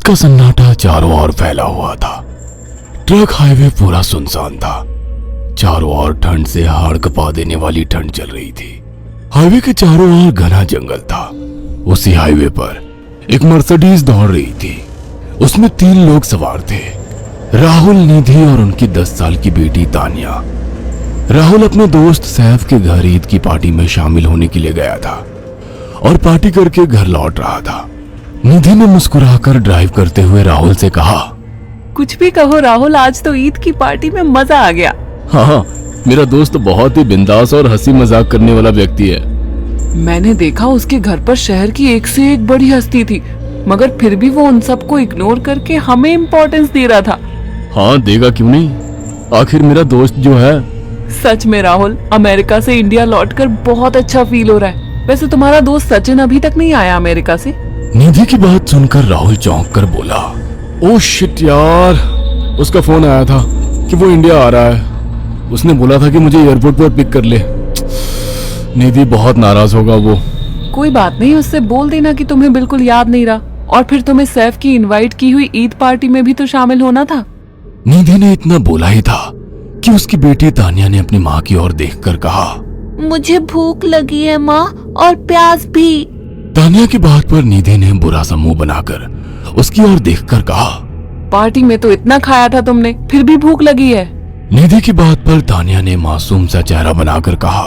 का सन्नाटा चारों ओर फैला हुआ था। ट्रक हाईवे पूरा सुनसान था। चारों ओर ठंड से हाड़ कपा देने वाली ठंड चल रही थी। हाईवे के चारों ओर घना जंगल था। उसी हाईवे पर एक मर्सिडीज दौड़ रही थी। उसमें 3 लोग सवार थे, राहुल, निधि और उनकी 10 साल की बेटी तानिया। राहुल अपने दोस्त सैफ के घर ईद की पार्टी में शामिल होने के लिए गया था और पार्टी करके घर लौट रहा था। निधि ने मुस्कुराकर ड्राइव करते हुए राहुल से कहा, कुछ भी कहो राहुल, आज तो ईद की पार्टी में मजा आ गया। हाँ, मेरा दोस्त बहुत ही बिंदास और हंसी मजाक करने वाला व्यक्ति है। मैंने देखा उसके घर पर शहर की एक से एक बड़ी हस्ती थी, मगर फिर भी वो उन सबको इग्नोर करके हमें इम्पोर्टेंस दे रहा था। हाँ, देगा क्यों नहीं, आखिर मेरा दोस्त जो है। सच में राहुल, अमेरिका से इंडिया लौटकर बहुत अच्छा फील हो रहा है। वैसे तुम्हारा दोस्त सचिन अभी तक नहीं आया अमेरिका से? निधि की बात सुनकर राहुल चौंक कर बोला, ओह शिट यार, उसका फोन आया था कि वो इंडिया आ रहा है। उसने बोला था कि मुझे एयरपोर्ट पर पिक कर ले। निधि बहुत नाराज होगा वो। कोई बात नहीं, उससे बोल देना कि तुम्हें बिल्कुल याद नहीं रहा। और फिर तुम्हें सैफ की इनवाइट की हुई ईद पार्टी में भी तो शामिल होना था। निधि ने इतना बोला ही था कि उसकी बेटी तानिया ने अपनी माँ की ओर देखकर कहा, मुझे भूख लगी है माँ, और प्यास भी। तानिया की बात पर निधि ने बुरा सा मुंह बनाकर उसकी ओर देखकर कहा, पार्टी में तो इतना खाया था तुमने, फिर भी भूख लगी है। निधि की बात पर तानिया ने मासूम सा चेहरा बनाकर कहा,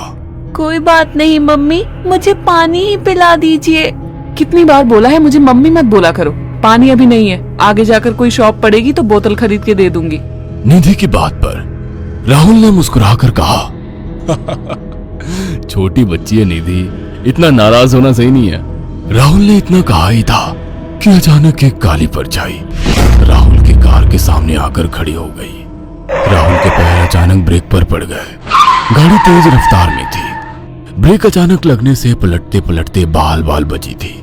कोई बात नहीं मम्मी, मुझे पानी ही पिला दीजिए। कितनी बार बोला है मुझे मम्मी मत बोला करो। पानी अभी नहीं है, आगे जाकर कोई शॉप पड़ेगी तो बोतल खरीद के दे दूंगी। निधि की बात पर राहुल ने मुस्कुराकर कहा, छोटी बच्ची है निधि, इतना नाराज होना सही नहीं है। राहुल ने इतना कहा ही था कि अचानक एक काली परछाई राहुल की कार के सामने आकर खड़ी हो गई। राहुल के पैर अचानक ब्रेक पर पड़ गए। गाड़ी तेज रफ्तार में थी। ब्रेक अचानक लगने से पलटते पलटते बाल बाल बची थी।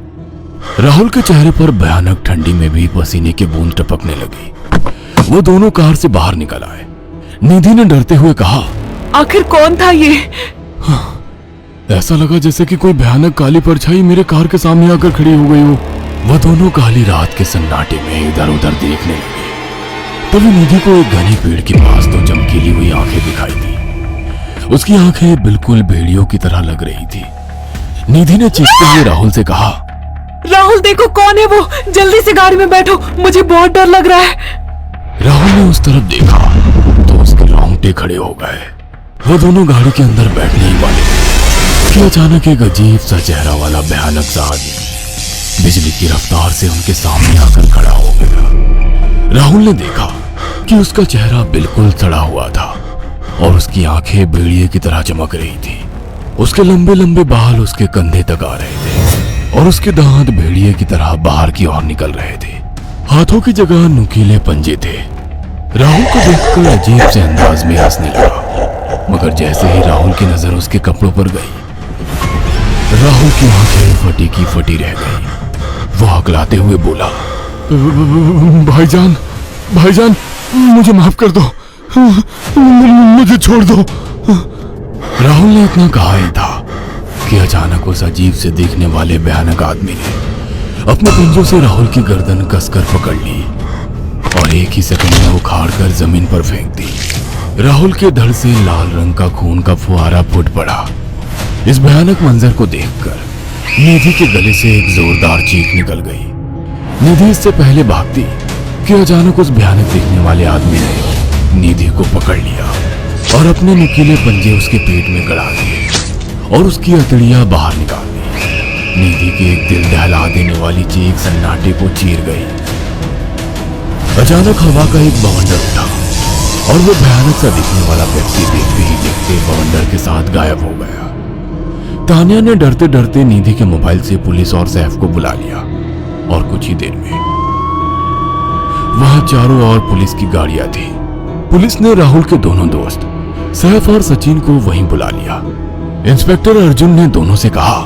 राहुल के चेहरे पर भयानक ठंडी में भी पसीने की बूंद टपकने लगी। वो दोनों कार से बाहर निकल आए। निधि ने डरते हुए कहा, आखिर कौन था ये? हाँ, ऐसा लगा जैसे कि कोई भयानक काली परछाई मेरे कार के सामने आकर खड़ी हो गई हो। वह दोनों काली रात के सन्नाटे में इधर उधर देखने लगे। तभी निधि को एक घने पेड़ के पास तो चमकीली हुई आंखें दिखाई दी। उसकी आंखें बिल्कुल भेड़ियों की तरह लग रही थी। निधि ने चीखते हुए राहुल से कहा, राहुल देखो कौन है वो, जल्दी से गाड़ी में बैठो, मुझे बहुत डर लग रहा है। राहुल ने उस तरफ देखा तो उसके रोंगटे खड़े हो गए। वो दोनों गाड़ी के अंदर बैठने ही वाले थे कि अचानक एक अजीब सा चेहरा वाला भयानक सा आदमी बिजली की रफ्तार से उनके सामने आकर खड़ा हो गया। राहुल ने देखा कि उसका चेहरा बिल्कुल सड़ा हुआ था और उसकी आंखें भेड़िए की तरह चमक रही थी। उसके लंबे लंबे बाल उसके कंधे तक आ रहे थे और उसके दांत भेड़िए की तरह बाहर की ओर निकल रहे थे। हाथों की जगह नुकीले पंजे थे। राहुल को देखकर अजीब से अंदाज में हंसने लगा, मगर जैसे ही राहुल की नजर उसके कपड़ों पर गई, राहुल की आंखें फटी की फटी रह गई। वो हकलाते हुए बोला, भाईजान, भाईजान, मुझे माफ कर दो, मुझे छोड़ दो। राहुल ने इतना कहा ही था कि अचानक उस अजीब से दिखने वाले भयानक आदमी ने अपने पंजों से राहुल की गर्दन कसकर पकड़ ली और एक ही सेकंड में उखाड़कर जमीन पर फेंक दी। राहुल के धड़ से लाल रंग का खून का फुहारा फूट पड़ा। इस भयानक मंजर को देखकर निधि के गले से एक जोरदार चीख निकल गई। निधि इससे पहले भागती कि अचानक उस भयानक दिखने वाले आदमी ने निधि को पकड़ लिया और अपने नुकीले पंजे उसके पेट में गड़ा दिए और उसकी अतड़ियां बाहर निकाल दी। निधि की एक दिल दहला देने वाली चीख सन्नाटे को चीर गई। अचानक हवा का एक बवंडर उठा और वो भयानक सा दिखने वाला व्यक्ति देखते ही देखते बवंडर के साथ गायब हो गया। तानिया ने डरते डरते निधि के मोबाइल से पुलिस और सैफ को बुला लिया और कुछ ही देर में वहां चारों ओर पुलिस की गाड़ियां थी। पुलिस ने राहुल के दोनों दोस्त सैफ और सचिन को वहीं बुला लिया। इंस्पेक्टर अर्जुन ने दोनों से कहा,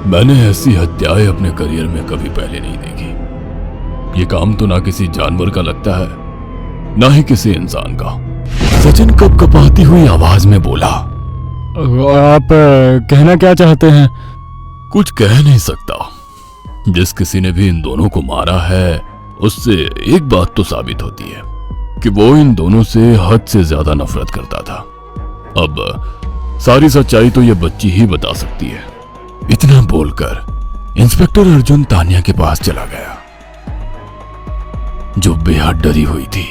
मैंने ऐसी हत्याएं अपने करियर में कभी पहले नहीं देखी। ये काम तो ना किसी जानवर का लगता है, ना ही किसी इंसान का। सचिन कपकपाती हुई आवाज में बोला, आप कहना क्या चाहते हैं? कुछ कह नहीं सकता। जिस किसी ने भी इन दोनों को मारा है उससे एक बात तो साबित होती है कि वो इन दोनों से हद से ज्यादा नफरत करता था। अब सारी सच्चाई तो ये बच्ची ही बता सकती है। इतना बोलकर इंस्पेक्टर अर्जुन तानिया के पास चला गया, जो बेहद डरी हुई थी।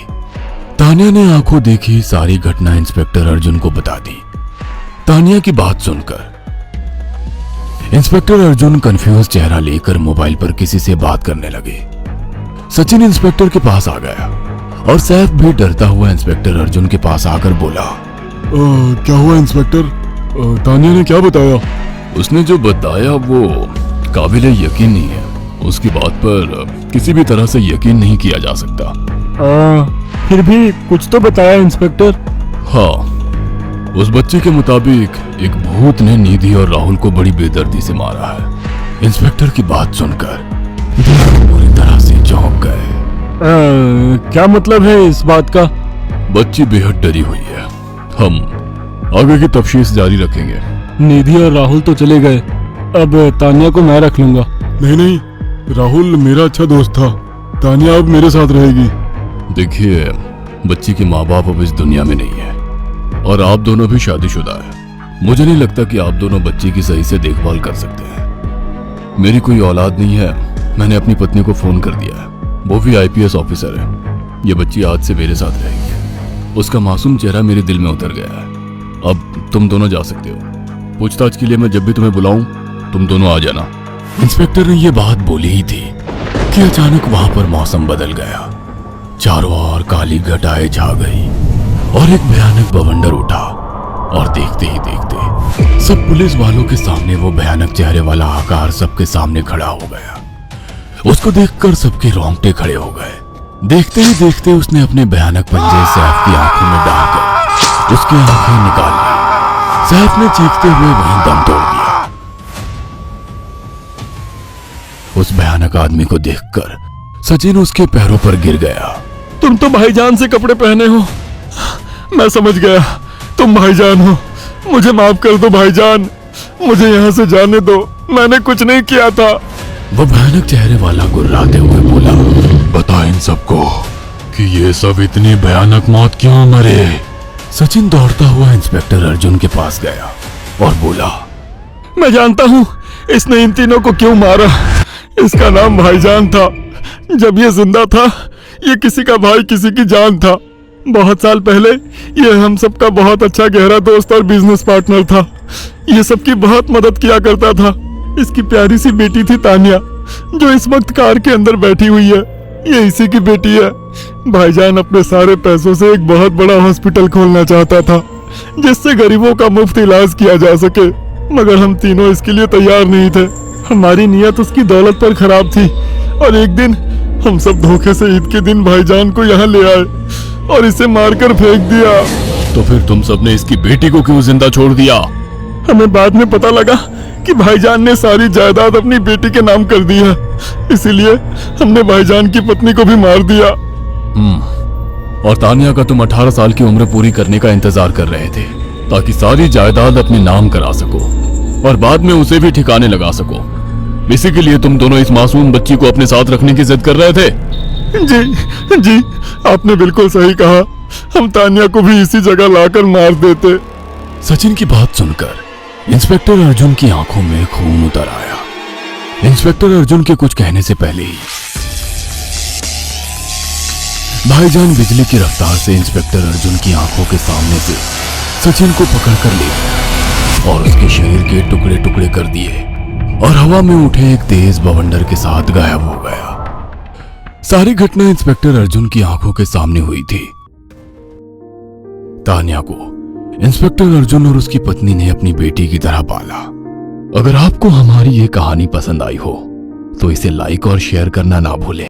तानिया ने आंखों देखी सारी घटना इंस्पेक्टर अर्जुन को बता दी। तानिया की बात सुनकर इंस्पेक्टर अर्जुन कंफ्यूज चेहरा लेकर मोबाइल पर किसी से बात करने लगे। सचिन इंस्पेक्टर के पास आ गया और सैफ भी डरता हुआ इंस्पेक्टर अर्जुन के पास आकर बोला, क्या हुआ इंस्पेक्टर? तानिया ने क्या बताया? उसने जो बताया वो काबिले यकीन नहीं है। उसकी बात पर किसी भी तरह से यकीन नहीं किया जा सकता। फिर भी कुछ तो बताया इंस्पेक्टर। हाँ, उस बच्चे के मुताबिक एक भूत ने निधि और राहुल को बड़ी बेदर्दी से मारा है। इंस्पेक्टर की बात सुनकर दोनों पूरी तरह से चौंक गए। क्या मतलब है इस बात का? बच्ची बेहद डरी हुई है। हम आगे की तफ्तीश जारी रखेंगे। निधि और राहुल तो चले गए, अब तानिया को मैं रख लूंगा। नहीं, राहुल मेरा अच्छा दोस्त था। तानिया अब मेरे साथ रहेगी। देखिए, बच्ची के माँ बाप अब इस दुनिया में नहीं है और आप दोनों भी शादीशुदा है। मुझे नहीं लगता कि आप दोनों बच्ची की सही से देखभाल कर सकते हैं। मेरी कोई औलाद नहीं है। मैंने अपनी पत्नी को फोन कर दिया है, वो भी आईपीएस ऑफिसर है। ये बच्ची आज से मेरे साथ रहेगी। उसका मासूम चेहरा मेरे दिल में उतर गया है। अब तुम दोनों जा सकते हो। पूछताछ के लिए मैं जब भी तुम्हें बुलाऊं तुम दोनों आ जाना। इंस्पेक्टर ने यह बात बोली ही थी कि अचानक वहां पर मौसम बदल गया। चारों ओर काली घटाएं छा गई और एक भयानक बवंडर उठा और देखते ही देखते सब पुलिस वालों के सामने वो भयानक चेहरे वाला आकार सबके सामने खड़ा हो गया। उसको देखकर सबके रोंगटे खड़े हो गए। देखते ही देखते उसने अपने भयानक पंजे सैफ की आंखों में डालकर उसकी आंखें निकाल ली। सैफ ने चीखते हुए वहीं दम तोड़ दिया। उस भयानक आदमी को देखकर सचिन उसके पैरों पर गिर गया। तुम तो भाईजान से कपड़े पहने हो। मैं समझ गया, तुम भाईजान हो। मुझे माफ कर दो भाईजान, मुझे यहाँ से जाने दो। मैंने कुछ नहीं किया था। वो भयानक चेहरे वाला गुर्राते हुए बोला, बता इन सबको कि ये सब इतनी भयानक मौत क्यों मरे। सचिन दौड़ता हुआ इंस्पेक्टर अर्जुन के पास गया और बोला, मैं जानता हूँ इसने इन तीनों को क्यों मारा। इसका नाम भाईजान था। जब ये जिंदा था ये किसी का भाई किसी की जान था। बहुत साल पहले ये हम सबका बहुत अच्छा गहरा दोस्त और बिजनेस पार्टनर था। ये सबकी बहुत मदद किया करता था। इसकी प्यारी सी बेटी थी तानिया, जो इस वक्त कार के अंदर बैठी हुई है। ये इसी की बेटी है। भाईजान अपने सारे पैसों से एक बहुत बड़ा हॉस्पिटल खोलना चाहता था, जिससे गरीबों का मुफ्त इलाज किया जा सके, मगर हम तीनों इसके लिए तैयार नहीं थे। हमारी नीयत उसकी दौलत पर खराब थी और एक दिन हम सब धोखे से ईद के दिन भाईजान को यहाँ ले आए और इसे मारकर फेंक दिया। तो फिर तुम सबने इसकी बेटी को क्यों जिंदा छोड़ दिया? हमें बाद में पता लगा कि भाईजान ने सारी जायदाद अपनी बेटी के नाम कर दी है, इसीलिए हमने भाईजान की पत्नी को भी मार दिया। और तानिया का तुम 18 साल की उम्र पूरी करने का इंतजार कर रहे थे ताकि सारी जायदाद अपने नाम करा सको और बाद में उसे भी ठिकाने लगा सको। इसी के लिए तुम दोनों इस मासूम बच्ची को अपने साथ रखने की जिद कर रहे थे। जी, आपने बिल्कुल सही कहा। हम तानिया को भी इसी जगह लाकर मार देते। सचिन की बात सुनकर इंस्पेक्टर अर्जुन की आंखों में खून उतर आया। इंस्पेक्टर अर्जुन के कुछ कहने से पहले ही भाईजान बिजली की रफ्तार से इंस्पेक्टर अर्जुन की आंखों के सामने से सचिन को पकड़कर ले गया और उसके शरीर के टुकड़े टुकड़े कर दिए और हवा में उठे एक तेज बवंडर के साथ गायब हो गया। सारी घटना इंस्पेक्टर अर्जुन की आंखों के सामने हुई थी। तानिया को इंस्पेक्टर अर्जुन और उसकी पत्नी ने अपनी बेटी की तरह पाला। अगर आपको हमारी ये कहानी पसंद आई हो तो इसे लाइक और शेयर करना ना भूलें।